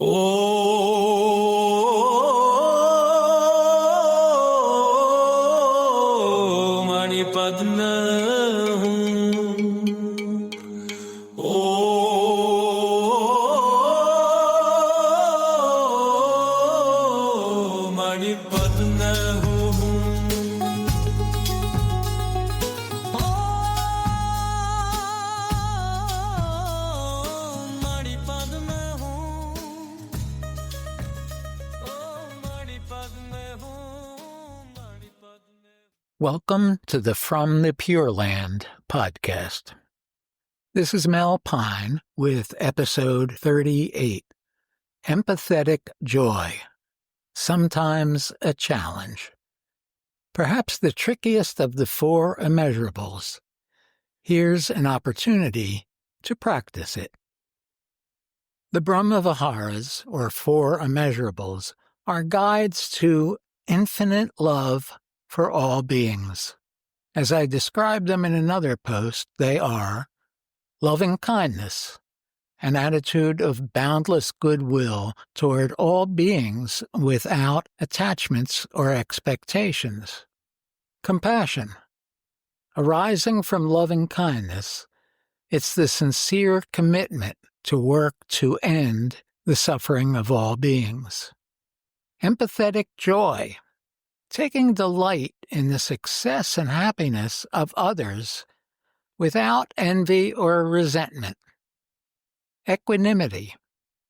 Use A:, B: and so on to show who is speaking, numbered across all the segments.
A: Mani Padma Mani Padma
B: Welcome to the From the Pure Land podcast. This is Mel Pine with episode 38, Empathetic Joy, Sometimes a Challenge. Perhaps the trickiest of the four immeasurables. Here's an opportunity to practice it. The Brahma-viharas, or four immeasurables, are guides to infinite love for all beings. As I described them in another post, they are loving kindness, an attitude of boundless goodwill toward all beings without attachments or expectations. Compassion, arising from loving kindness, it's the sincere commitment to work to end the suffering of all beings. Empathetic joy, taking delight in the success and happiness of others without envy or resentment. Equanimity,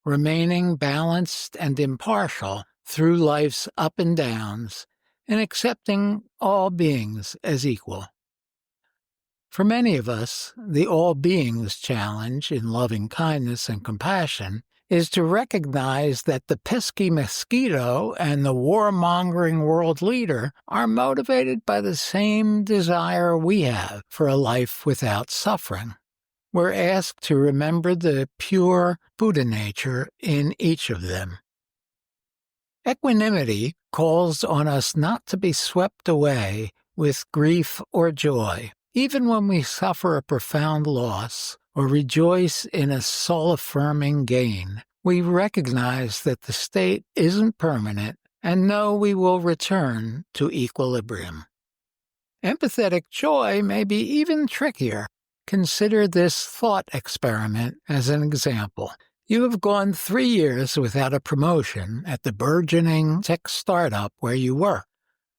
B: remaining balanced and impartial through life's up and downs and accepting all beings as equal. For many of us, the all beings challenge in loving kindness and compassion is to recognize that the pesky mosquito and the warmongering world leader are motivated by the same desire we have for a life without suffering. We're asked to remember the pure Buddha nature in each of them. Equanimity calls on us not to be swept away with grief or joy, even when we suffer a profound loss or rejoice in a soul-affirming gain. We recognize that the state isn't permanent and know we will return to equilibrium. Empathetic joy may be even trickier. Consider this thought experiment as an example. You have gone 3 years without a promotion at the burgeoning tech startup where you work.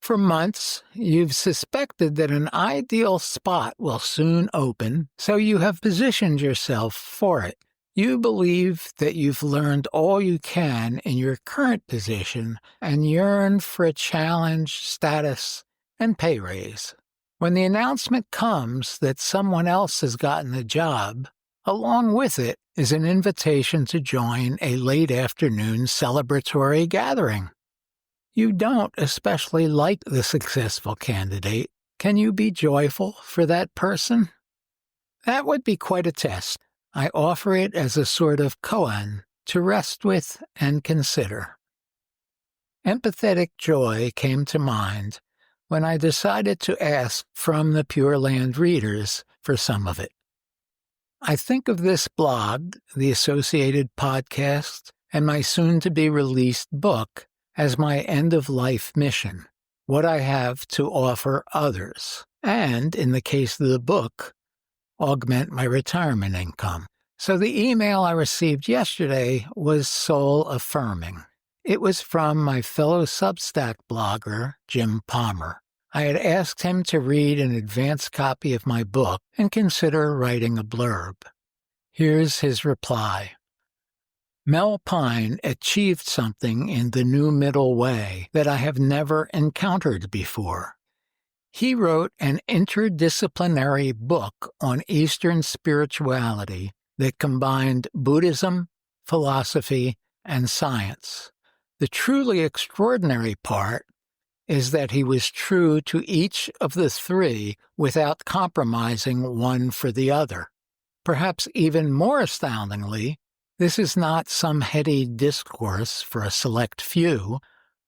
B: For months, you've suspected that an ideal spot will soon open, so you have positioned yourself for it. You believe that you've learned all you can in your current position and yearn for a challenge, status, and pay raise. When the announcement comes that someone else has gotten the job, along with it is an invitation to join a late afternoon celebratory gathering. You don't especially like the successful candidate. Can you be joyful for that person? That would be quite a test. I offer it as a sort of koan to rest with and consider. Empathetic joy came to mind when I decided to ask From the Pure Land readers for some of it. I think of this blog, the associated podcast, and my soon-to-be-released book as my end-of-life mission, what I have to offer others, and, in the case of the book, augment my retirement income. So the email I received yesterday was soul-affirming. It was from my fellow Substack blogger, Jim Palmer. I had asked him to read an advance copy of my book and consider writing a blurb. Here's his reply. Mel Pine achieved something in the New Middle Way that I have never encountered before. He wrote an interdisciplinary book on Eastern spirituality that combined Buddhism, philosophy, and science. The truly extraordinary part is that he was true to each of the three without compromising one for the other. Perhaps even more astoundingly, this is not some heady discourse for a select few.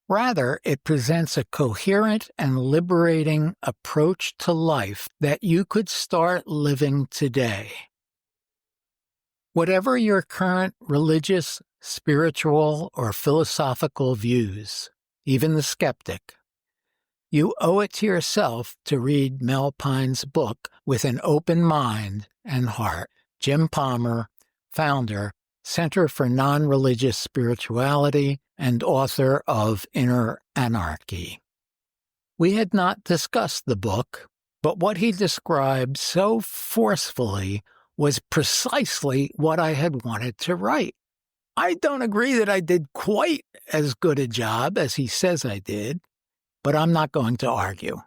B: Rather, it presents a coherent and liberating approach to life that you could start living today. Whatever your current religious, spiritual, or philosophical views, even the skeptic. You owe it to yourself to read Mel Pine's book with an open mind and heart. Jim Palmer, founder, Center for Non-Religious Spirituality, and author of Inner Anarchy. We had not discussed the book, but what he described so forcefully was precisely what I had wanted to write. I don't agree that I did quite as good a job as he says I did, but I'm not going to argue.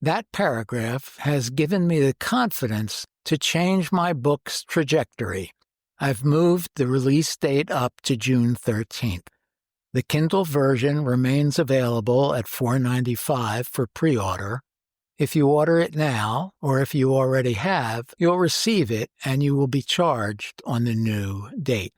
B: That paragraph has given me the confidence to change my book's trajectory. I've moved the release date up to June 13th. The Kindle version remains available at $4.95 for pre-order. If you order it now, or if you already have, you'll receive it and you will be charged on the new date.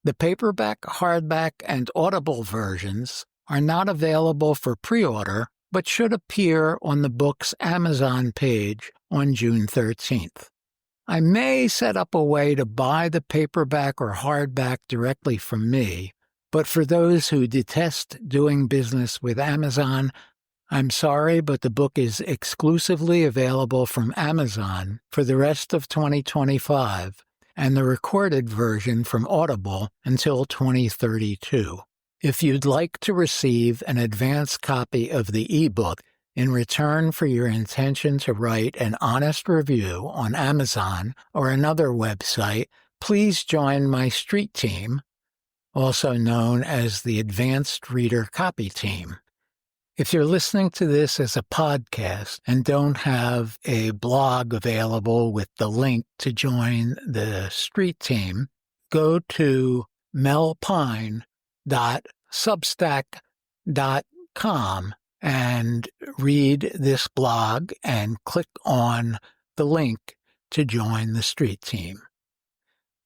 B: The paperback, hardback, and Audible versions are not available for pre-order, but should appear on the book's Amazon page on June 13th. I may set up a way to buy the paperback or hardback directly from me, but for those who detest doing business with Amazon, I'm sorry, but the book is exclusively available from Amazon for the rest of 2025, and the recorded version from Audible until 2032. If you'd like to receive an advance copy of the ebook in return for your intention to write an honest review on Amazon or another website, please join my street team, also known as the Advanced Reader Copy Team. If you're listening to this as a podcast and don't have a blog available with the link to join the street team, go to melpine.substack.com and read this blog and click on the link to join the street team.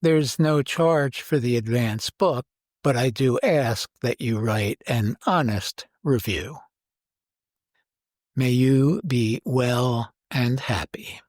B: There's no charge for the advance book, but I do ask that you write an honest review. May you be well and happy.